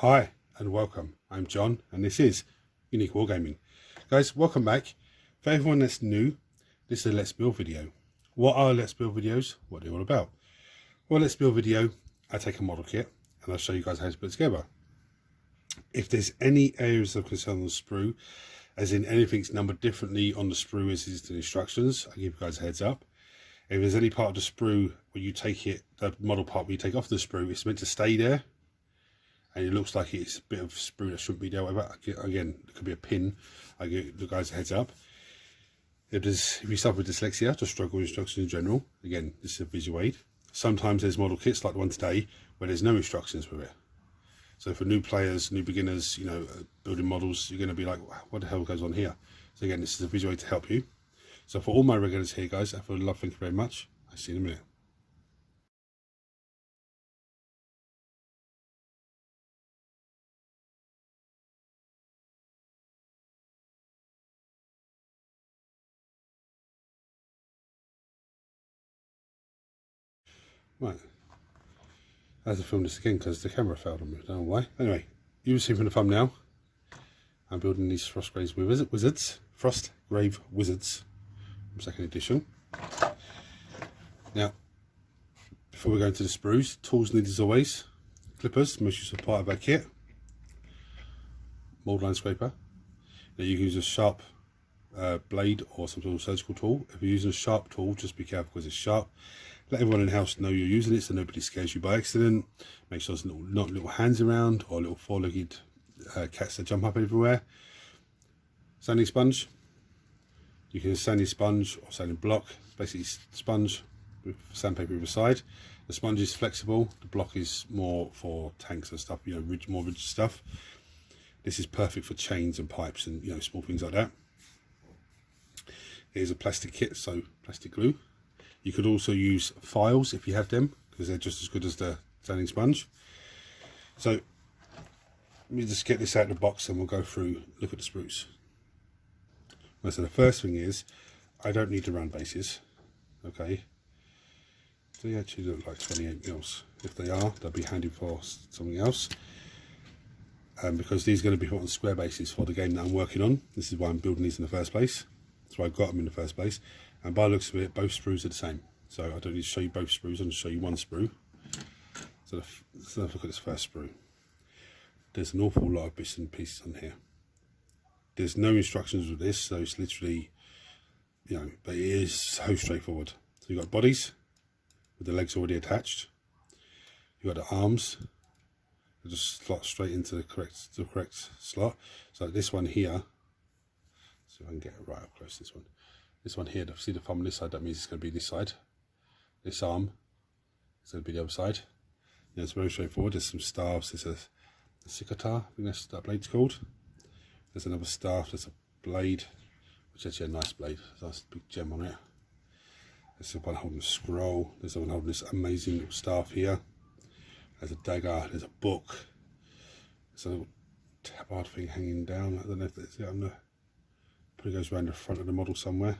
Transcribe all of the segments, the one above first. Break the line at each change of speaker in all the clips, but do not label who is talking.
Hi and welcome, I'm John and this is Unique Wargaming. Guys, welcome back. For everyone that's new, this is a Let's Build video. What are Let's Build videos? What are they all about? Well, Let's Build video, I take a model kit and I'll show you guys how to put it together. If there's any areas of concern on the sprue, as in anything's numbered differently on the sprue as is the instructions, I'll give you guys a heads up. If there's any part of the sprue where you take it, the model part where you take off the sprue, it's meant to stay there. And it looks like it's a bit of sprue that shouldn't be there. Again, it could be a pin. I give the guys a heads up. If you suffer with dyslexia, just struggle with instructions in general, again, this is a visual aid. Sometimes there's model kits like the one today where there's no instructions with it. So for new players, new beginners, you know, building models, you're going to be like, what the hell goes on here? So again, this is a visual aid to help you. So for all my regulars here, guys, I feel love, thank you very much. I'll see you in a minute. Right, I had to film this again because the camera failed on me, I don't know why. Anyway, you've seen from the thumbnail, I'm building these Frostgrave wizards, Frostgrave wizards, from 2nd edition. Now, before we go into the sprues, tools needed as always, clippers, most useful part of our kit, mould line scraper. Now you can use a sharp blade or some sort of surgical tool. If you're using a sharp tool, just be careful because it's sharp. Let everyone in the house know you're using it so nobody scares you by accident. Make sure there's not little hands around or little four-legged cats that jump up everywhere. Sanding sponge. You can use sanding sponge or sanding block. Basically sponge with sandpaper either side. The sponge is flexible. The block is more for tanks and stuff, you know, more rigid stuff. This is perfect for chains and pipes and, you know, small things like that. Here's a plastic kit, so plastic glue. You could also use files if you have them, because they're just as good as the sanding sponge. So let me just get this out of the box and we'll go through, look at the sprues. Well, so the first thing is, I don't need the round bases. Okay, they actually look like 28 mils. If they are, they'll be handy for something else. Because these are going to be put on square bases for the game that I'm working on. This is why I'm building these in the first place. That's why I got them in the first place. And by the looks of it, both sprues are the same. So I don't need to show you both sprues, I'm going to show you one sprue. So let's have a look at this first sprue. There's an awful lot of bits and pieces on here. There's no instructions with this, so it's literally, you know, but it is so straightforward. So you've got bodies with the legs already attached. You've got the arms. They just slot straight into the correct slot. So this one here, see if I can get it right up close. This one here, see the thumb on this side, that means it's going to be this side. This arm is going to be the other side. Yeah, it's very straightforward. There's some staves. There's a cicatar, I think that's that blade's called. There's another staff. There's a blade, which is actually a nice blade. There's a nice big gem on it. There's one holding a scroll. There's one holding this amazing little staff here. There's a dagger. There's a book. There's a little tabard thing hanging down. I don't know if that's it. Probably goes around the front of the model somewhere.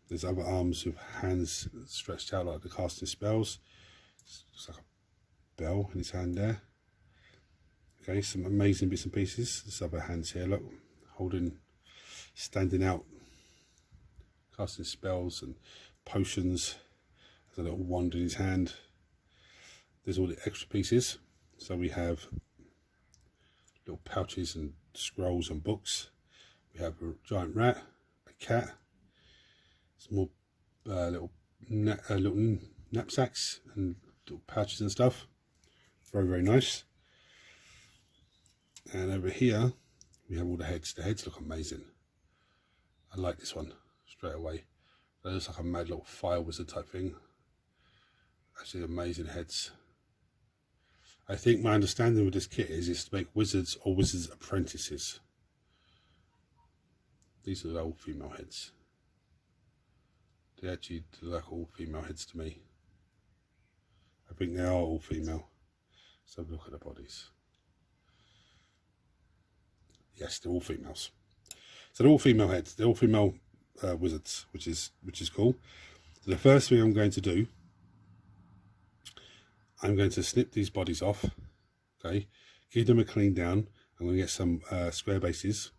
There's other arms with hands stretched out like the casting spells. It's like a bell in his hand there. Okay, some amazing bits and pieces. There's other hands here, look, holding, standing out, casting spells and potions. There's a little wand in his hand. There's all the extra pieces. So we have little pouches and scrolls and books. We have a giant rat, a cat, some more little knapsacks and little pouches and stuff. Very, very nice. And over here, we have all the heads. The heads look amazing. I like this one straight away. That looks like a mad little fire wizard type thing. Actually, amazing heads. I think my understanding with this kit is to make wizards or wizards' apprentices. These are the all female heads. They actually look like all female heads to me. I think they are all female. So look at the bodies. Yes, they're all females. So they're all female heads. They're all female wizards, which is cool. So the first thing I'm going to do, I'm going to snip these bodies off. Okay, give them a clean down. I'm going to get some square bases,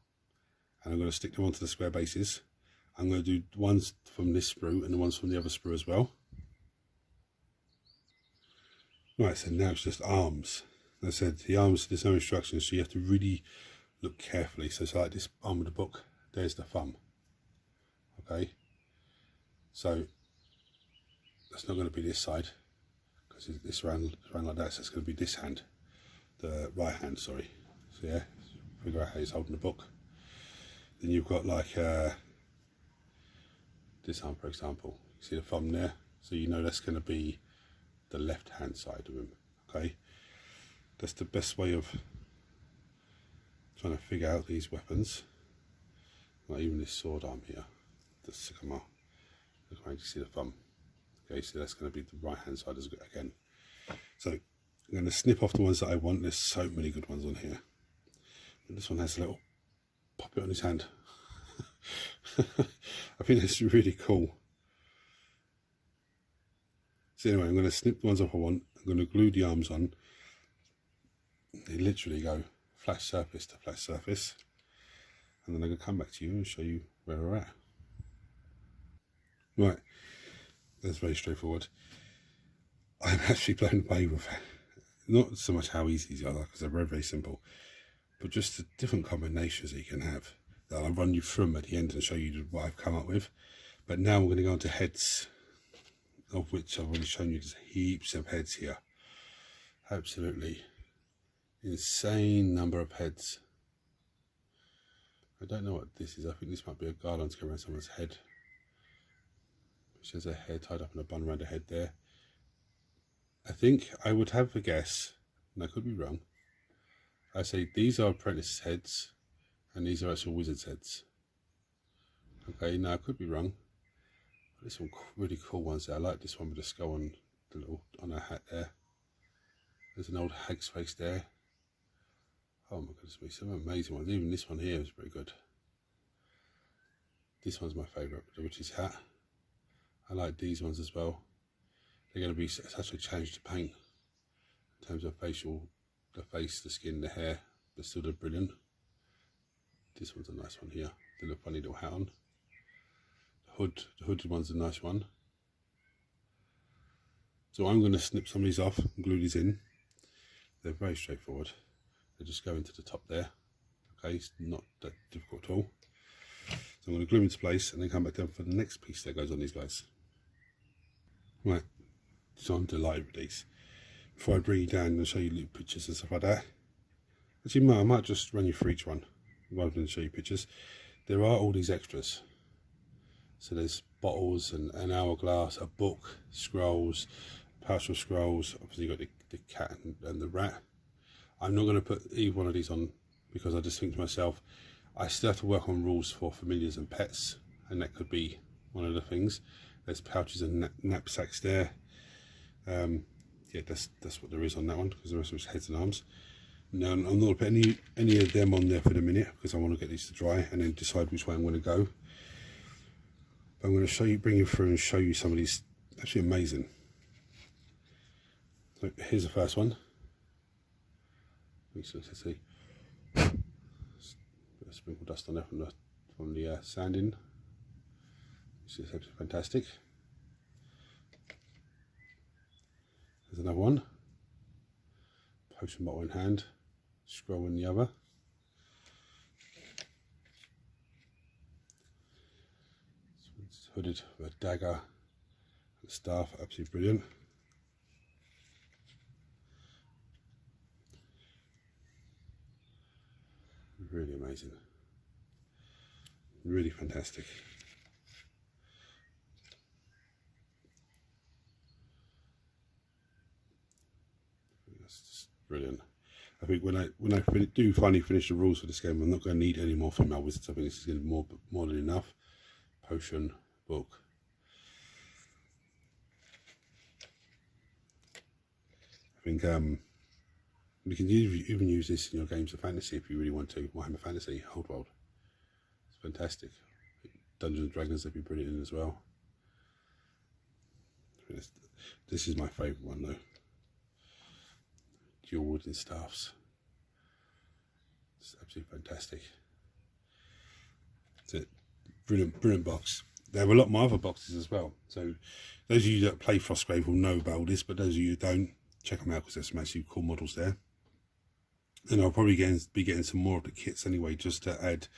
and I'm going to stick them onto the square bases. I'm going to do ones from this sprue and the ones from the other sprue as well. Right, so now it's just arms. As I said, the arms, there's no instructions, so you have to really look carefully. So it's like this arm of the book, there's the thumb. Okay, so that's not going to be this side, because it's round like that, so it's going to be this hand, the right hand, sorry. So yeah, figure out how he's holding the book. Then you've got like this arm, for example. You see the thumb there, so you know that's going to be the left hand side of him. Okay, that's the best way of trying to figure out these weapons. Not even this sword arm here, the sycamore. Look around, you see the thumb. Okay, so that's going to be the right hand side again. So I'm going to snip off the ones that I want. There's so many good ones on here. And this one has a little puppet on his hand. I think that's really cool. So anyway, I'm going to snip the ones off I want. I'm going to glue the arms on. They literally go flat surface to flat surface. And then I'm going to come back to you and show you where we're at. Right, that's very straightforward. I'm actually blown away with not so much how easy these are, because they're very, very simple, but just the different combinations that you can have that I'll run you through at the end and show you what I've come up with. But now we're going to go on to heads, of which I've already shown you. There's heaps of heads here. Absolutely insane number of heads. I don't know what this is. I think this might be a garland to go around someone's head. Which has a hair tied up in a bun around the head there. I think I would have a guess, and I could be wrong. I say these are apprentice heads, and these are actual wizard's heads. Okay, now I could be wrong. But there's some really cool ones there. I like this one with the skull on the little on her hat there. There's an old hag's face there. Oh my goodness me, some amazing ones. Even this one here is pretty good. This one's my favourite, the witch's hat. I like these ones as well. They're going to be such a challenge to paint in terms of facial, the face, the skin, the hair, but still they're brilliant. This one's a nice one here. The little funny little hat on. The hooded one's a nice one. So I'm going to snip some of these off and glue these in. They're very straightforward. They just go into the top there. Okay, it's not that difficult at all. So I'm going to glue them into place and then come back down for the next piece that goes on these guys. Right, so I'm delighted with these. Before I bring you down and show you little pictures and stuff like that. Actually, I might just run you through each one rather than show you pictures. There are all these extras. So there's bottles and an hourglass, a book, scrolls, partial scrolls. Obviously you've got the cat and the rat. I'm not going to put either one of these on because I just think to myself, I still have to work on rules for familiars and pets, and that could be one of the things. There's pouches and knapsacks there. Yeah, that's what there is on that one, because the rest of it's heads and arms. No, I'm not going to put any of them on there for the minute, because I want to get these to dry and then decide which way I'm going to go. But I'm going to show you, bring you through and show you some of these. Actually amazing. So here's the first one. Let's see. Sprinkle dust on there from the sanding. This is absolutely fantastic. There's another one. Potion bottle in hand, scroll in the other. It's hooded with a dagger and a staff, absolutely brilliant. Really amazing. Really fantastic. That's just brilliant. I think when I do finally finish the rules for this game, I'm not going to need any more female wizards. I think this is going to be more than enough. Potion, book. I think you can even use this in your games of fantasy if you really want to. Warhammer Fantasy, Old World. It's fantastic. Dungeons and Dragons, they'd be brilliant in as well. This is my favourite one though. dual wooden staffs. It's absolutely fantastic. It's a brilliant box. They have a lot more other boxes as well. So those of you that play Frostgrave will know about this, but those of you who don't, check them out because there's some actually cool models there. And I'll probably be getting some more of the kits anyway, just to add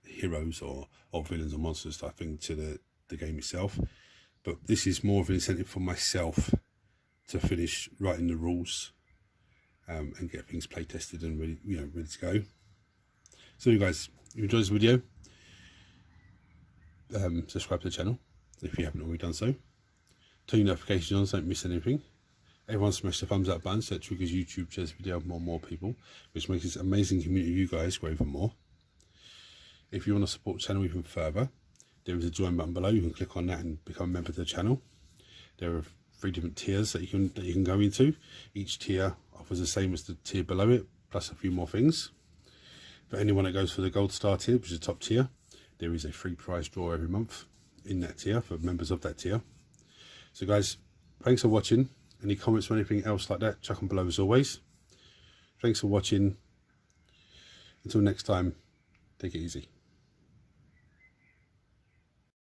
heroes or villains or monsters type thing to the game itself. But this is more of an incentive for myself to finish writing the rules and get things play tested and ready, ready to go. So you guys, if you enjoyed this video, subscribe to the channel if you haven't already done so. Turn your notifications on so don't miss anything. Everyone smash the thumbs up button so that triggers YouTube to share this video with more and more people, which makes this amazing community of you guys grow even more. If you want to support the channel even further, there is a join button below. You can click on that and become a member of the channel. There are 3 different tiers that you can go into. Each tier offers the same as the tier below it, plus a few more things. For anyone that goes for the gold star tier, which is the top tier, there is a free prize draw every month in that tier for members of that tier. So guys, thanks for watching. Any comments or anything else like that, chuck them below as always. Thanks for watching. Until next time, take it easy.